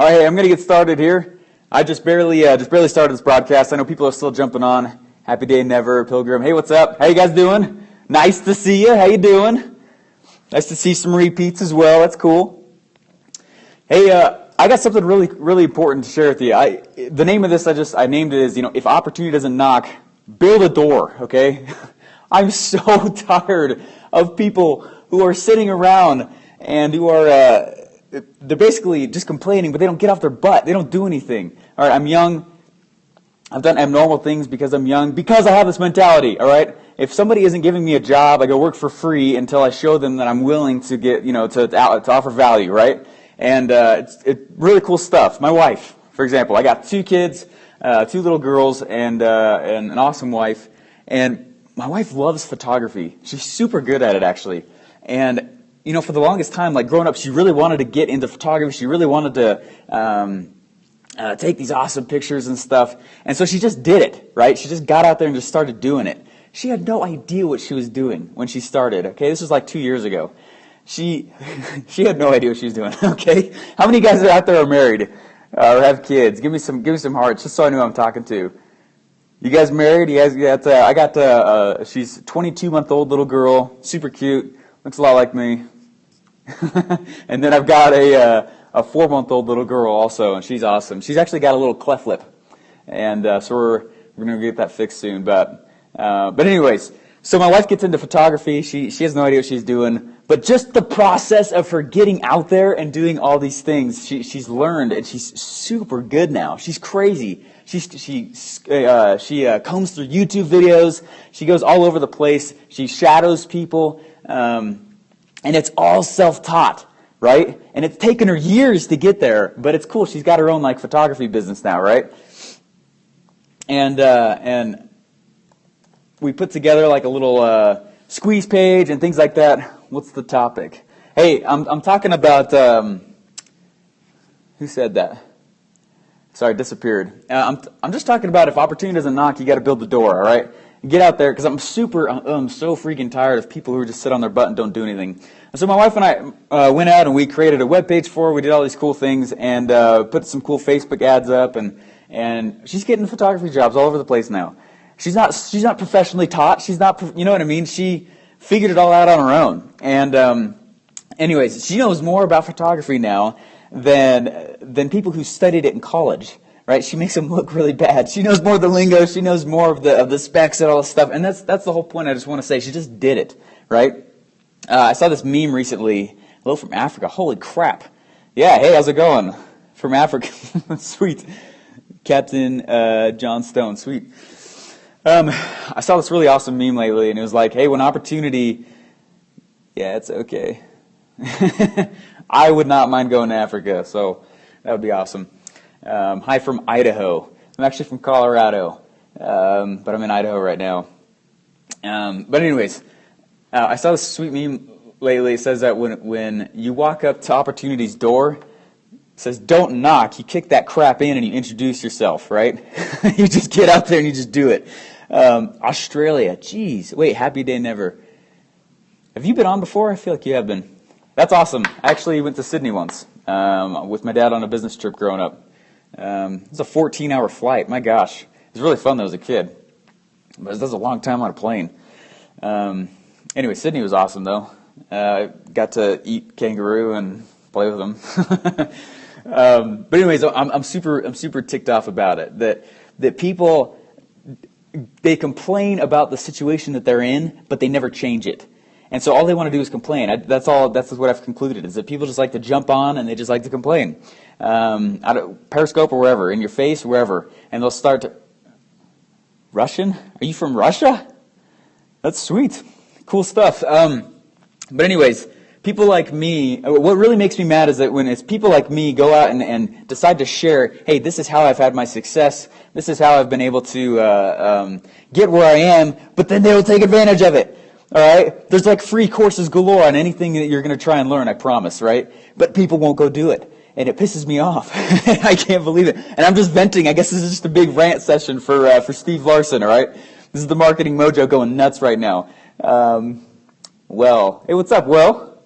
All right, hey, I'm going to get started here. I just barely started this broadcast. I know people are still jumping on. Happy day never, Pilgrim. Hey, what's up? How you guys doing? Nice to see you. How you doing? Nice to see some repeats as well. That's cool. Hey, I got something really important to share with you. The name of this I named it as, if opportunity doesn't knock, build a door. Okay. I'm so tired of people who are sitting around and who are they're basically just complaining, but they don't get off their butt. They don't do anything. All right, I'm young. I've done abnormal things because I'm young, because I have this mentality. All right, if somebody isn't giving me a job, I go work for free until I show them that I'm willing to get, to offer value. Right, and it's really cool stuff. My wife, for example, I got 2 kids, 2 little girls, and an awesome wife. And my wife loves photography. She's super good at it, actually. And for the longest time, like growing up, she really wanted to get into photography. She really wanted to take these awesome pictures and stuff. And so she just did it, right? She just got out there and just started doing it. She had no idea what she was doing when she started, okay? This was like 2 years ago. She had no idea what she was doing, okay? How many guys out there are married or have kids? Give me some hearts, just so I know who I'm talking to. You guys married? You guys got, I got, she's a 22-month-old little girl, super cute, looks a lot like me. And then I've got a 4-month-old little girl also, and she's awesome. She's actually got a little cleft lip, and so we're going to get that fixed soon. But anyways, so my wife gets into photography. She has no idea what she's doing, but just the process of her getting out there and doing all these things, she's learned, and she's super good now. She's crazy. She combs through YouTube videos. She goes all over the place. She shadows people. And it's all self-taught, right? And it's taken her years to get there, but it's cool. She's got her own photography business now, right? And we put together a little squeeze page and things like that. What's the topic? Hey, I'm talking about who said that? Sorry, disappeared. I'm just talking about if opportunity doesn't knock, you got to build the door, all right? Get out there, because I'm so freaking tired of people who just sit on their butt and don't do anything. And so my wife and I went out and we created a web page for her. We did all these cool things and put some cool Facebook ads up, and she's getting photography jobs all over the place now. She's not professionally taught. She's not, you know what I mean? She figured it all out on her own. And anyways, she knows more about photography now than people who studied it in college. Right? She makes them look really bad. She knows more of the lingo. She knows more of the specs and all this stuff. And that's the whole point I just want to say. She just did it, right? I saw this meme recently. Hello from Africa. Holy crap. Yeah, hey, how's it going? From Africa. Sweet. Captain John Stone. Sweet. I saw this really awesome meme lately, and it was like, hey, when opportunity... Yeah, it's okay. I would not mind going to Africa, so that would be awesome. Hi from Idaho. I'm actually from Colorado, but I'm in Idaho right now. But anyways, I saw this sweet meme lately. It says that when you walk up to opportunity's door, it says, don't knock. You kick that crap in and you introduce yourself, right? You just get out there and you just do it. Australia. Jeez. Wait, happy day never. Have you been on before? I feel like you have been. That's awesome. I actually went to Sydney once with my dad on a business trip growing up. It was a 14-hour flight. My gosh. It was really fun though as a kid. But that was a long time on a plane. Anyway, Sydney was awesome though. Got to eat kangaroo and play with them. But anyways, I'm super ticked off about it. That people, they complain about the situation that they're in, but they never change it. And so all they want to do is complain. That's what I've concluded, is that people just like to jump on and they just like to complain. Periscope or wherever, in your face, wherever. And they'll start to... Russian? Are you from Russia? That's sweet. Cool stuff. But anyways, people like me, what really makes me mad is that when it's people like me go out and decide to share, hey, this is how I've had my success, this is how I've been able to get where I am, but then they will take advantage of it. All right? There's free courses galore on anything that you're going to try and learn, I promise, right? But people won't go do it. And it pisses me off. I can't believe it. And I'm just venting. I guess this is just a big rant session for Steve Larsen, all right? This is the marketing mojo going nuts right now. Well, hey, what's up, Will?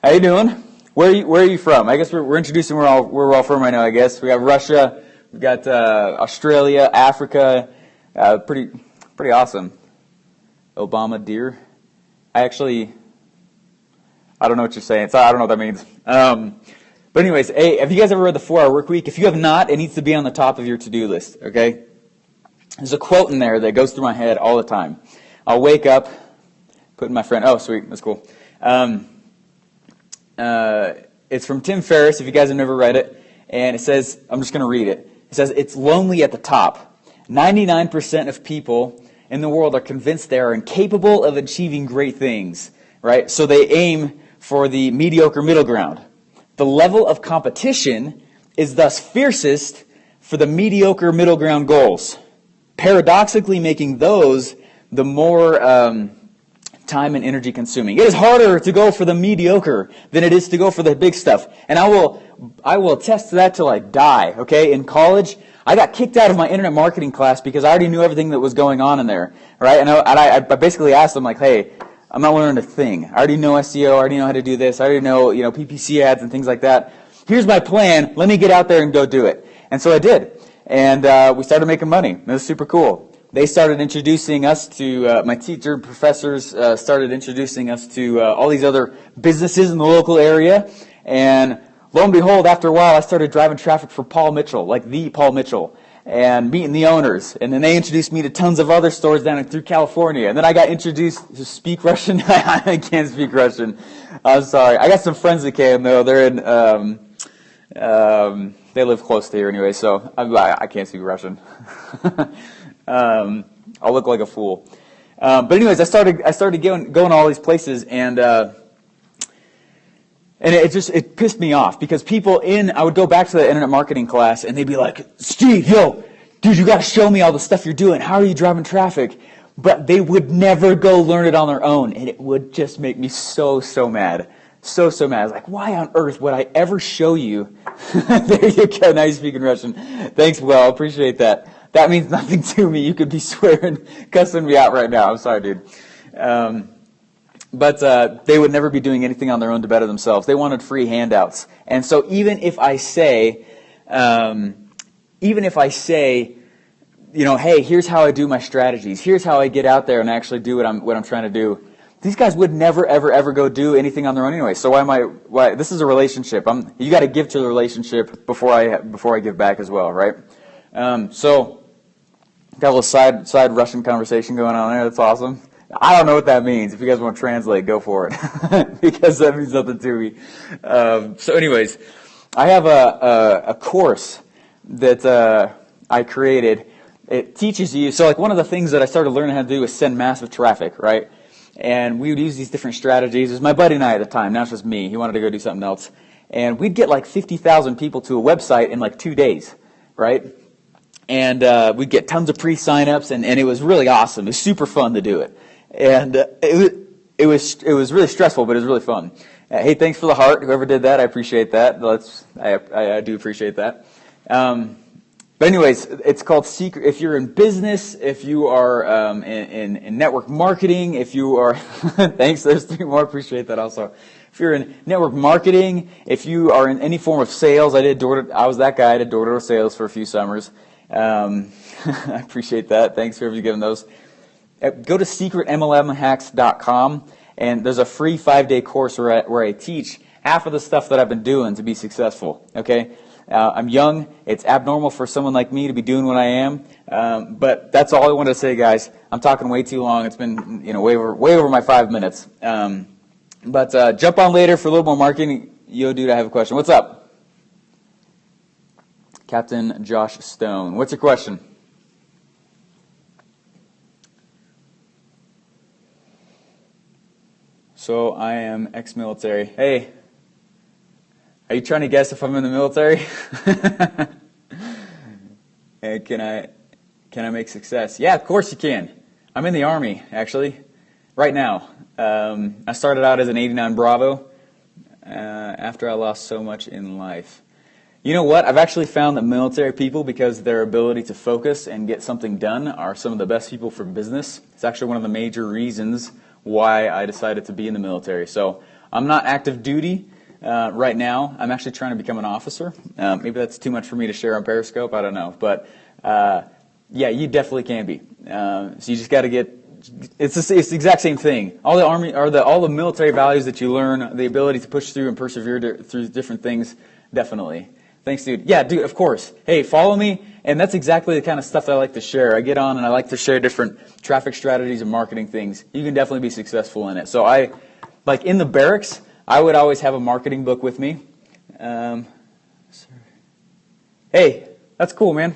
How you doing? Where are you from? I guess we're introducing where we're all from right now. I guess we have Russia, we've got Australia, Africa. Pretty awesome. Obama dear. I don't know what you're saying, so I don't know what that means. But anyways, hey, have you guys ever read the 4-Hour Work Week? If you have not, it needs to be on the top of your to-do list, okay? There's a quote in there that goes through my head all the time. I'll wake up, put in my friend, oh, sweet, that's cool. It's from Tim Ferriss, if you guys have never read it, and it says, I'm just going to read it. It says, it's lonely at the top. 99% of people in the world are convinced they are incapable of achieving great things, right? So they aim for the mediocre middle ground. The level of competition is thus fiercest for the mediocre middle ground goals, paradoxically making those the more time and energy consuming. It is harder to go for the mediocre than it is to go for the big stuff. And I will attest to that till I die, okay? In college, I got kicked out of my internet marketing class because I already knew everything that was going on in there, right? And I basically asked them, like, hey, I'm not learning a thing. I already know SEO. I already know how to do this. I already know, PPC ads and things like that. Here's my plan. Let me get out there and go do it. And so I did. And we started making money. It was super cool. They started introducing us to, my teacher, professors started introducing us to all these other businesses in the local area. And lo and behold, after a while, I started driving traffic for Paul Mitchell, like the Paul Mitchell, and meeting the owners. And then they introduced me to tons of other stores down through California. And then I got introduced to speak Russian. I can't speak Russian. I'm sorry. I got some friends that came, though. They're in, they live close to here anyway, so I can't speak Russian. I'll look like a fool. But anyways, I started going to all these places, and it pissed me off because I would go back to the internet marketing class and they'd be like, Steve, yo, dude, you got to show me all the stuff you're doing. How are you driving traffic? But they would never go learn it on their own, and it would just make me so mad. So mad. I was like, why on earth would I ever show you? There you go. Now you're speaking Russian. Thanks, Will. Appreciate that. That means nothing to me. You could be swearing, cussing me out right now. I'm sorry, dude. But they would never be doing anything on their own to better themselves. They wanted free handouts. And so even if I say, hey, here's how I do my strategies. Here's how I get out there and actually do what I'm trying to do. These guys would never, ever go do anything on their own anyway. So why? This is a relationship. You got to give to the relationship before I give back as well, right? So got a little side Russian conversation going on there. That's awesome. I don't know what that means. If you guys want to translate, go for it, because that means nothing to me. So anyways, I have a course that I created. It teaches you. So like one of the things that I started learning how to do is send massive traffic, right? And we would use these different strategies. It was my buddy and I at the time. Now it's just me. He wanted to go do something else. And we'd get like 50,000 people to a website in like 2 days, right? And we'd get tons of pre-signups, and it was really awesome. It was super fun to do it. And it was really stressful, but it was really fun. Hey, thanks for the heart. Whoever did that, I appreciate that. I do appreciate that. But anyways, it's called Secret. If you're in business, if you are in network marketing, if you are, thanks, there's 3 more, appreciate that also. If you're in network marketing, if you are in any form of sales, I was that guy, I did door-to-door sales for a few summers. I appreciate that. Thanks for giving those. Go to secretmlmhacks.com, and there's a free 5-day course where I teach half of the stuff that I've been doing to be successful, okay? I'm young. It's abnormal for someone like me to be doing what I am. But that's all I wanted to say, guys. I'm talking way too long. It's been way over my 5 minutes. But jump on later for a little more marketing. Yo, dude, I have a question. What's up? Captain Josh Stone. What's your question? So I am ex-military. Hey. Are you trying to guess if I'm in the military? Hey, can I make success? Yeah, of course you can. I'm in the Army, actually, right now. I started out as an 89 Bravo after I lost so much in life. You know what? I've actually found that military people, because their ability to focus and get something done, are some of the best people for business. It's actually one of the major reasons why I decided to be in the military. So I'm not active duty. right now, I'm actually trying to become an officer. Maybe that's too much for me to share on Periscope. I don't know. But yeah, you definitely can be. So you just got to get. It's the exact same thing. All the army or all the military values that you learn, the ability to push through and persevere through different things, definitely. Thanks, dude. Yeah, dude, of course. Hey, follow me, and that's exactly the kind of stuff I like to share. I get on and I like to share different traffic strategies and marketing things. You can definitely be successful in it. So like in the barracks, I would always have a marketing book with me. Hey, that's cool, man.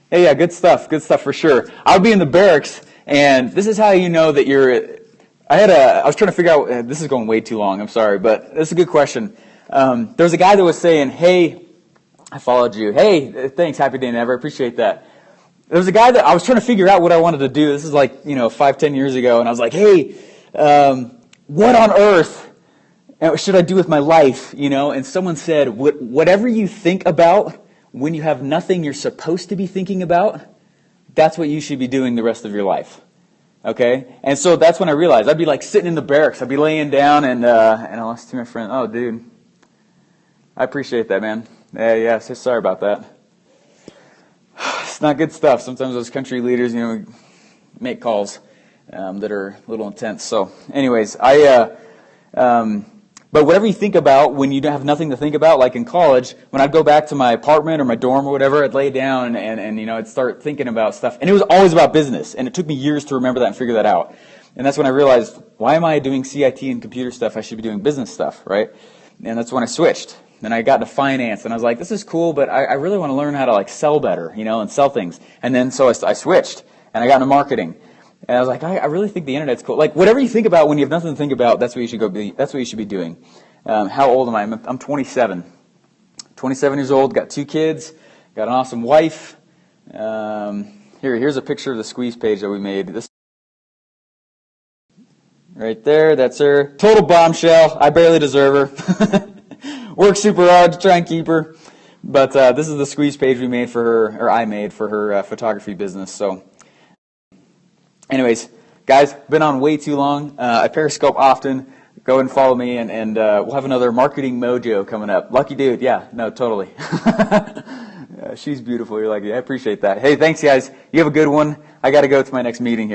Hey, yeah, good stuff for sure. I would be in the barracks, and this is how you know that you're. I was trying to figure out. This is going way too long. I'm sorry, but this is a good question. There was a guy that was saying, "Hey, I followed you. Hey, thanks, happy day never. Appreciate that." There was a guy that I was trying to figure out what I wanted to do. This is like 5-10 years ago, and I was like, "Hey, what on earth should I do with my life?" And someone said, "Whatever you think about when you have nothing you're supposed to be thinking about, that's what you should be doing the rest of your life." Okay? And so that's when I realized I'd be like sitting in the barracks. I'd be laying down and I lost to my friend. Oh, dude. I appreciate that, man. Yeah, so sorry about that. It's not good stuff. Sometimes those country leaders, make calls that are a little intense. So anyways, but whatever you think about when you don't have nothing to think about, like in college, when I'd go back to my apartment or my dorm or whatever, I'd lay down and I'd start thinking about stuff. And it was always about business. And it took me years to remember that and figure that out. And that's when I realized, why am I doing CIT and computer stuff? I should be doing business stuff, right? And that's when I switched. Then I got into finance, and I was like, this is cool, but I really want to learn how to sell better, and sell things. And then so I switched, and I got into marketing. And I was like, I really think the internet's cool. Like, whatever you think about when you have nothing to think about, that's what you should go be. That's what you should be doing. How old am I? I'm 27. 27 years old. Got 2 kids. Got an awesome wife. Here's a picture of the squeeze page that we made. This right there. That's her. Total bombshell. I barely deserve her. Work super hard to try and keep her. But this is the squeeze page we made for her, or I made for her photography business. So. Anyways, guys, been on way too long. I Periscope often. Go and follow me, and we'll have another Marketing Mojo coming up. Lucky dude, yeah, no, totally. She's beautiful. You're lucky. I appreciate that. Hey, thanks, guys. You have a good one. I got to go to my next meeting here.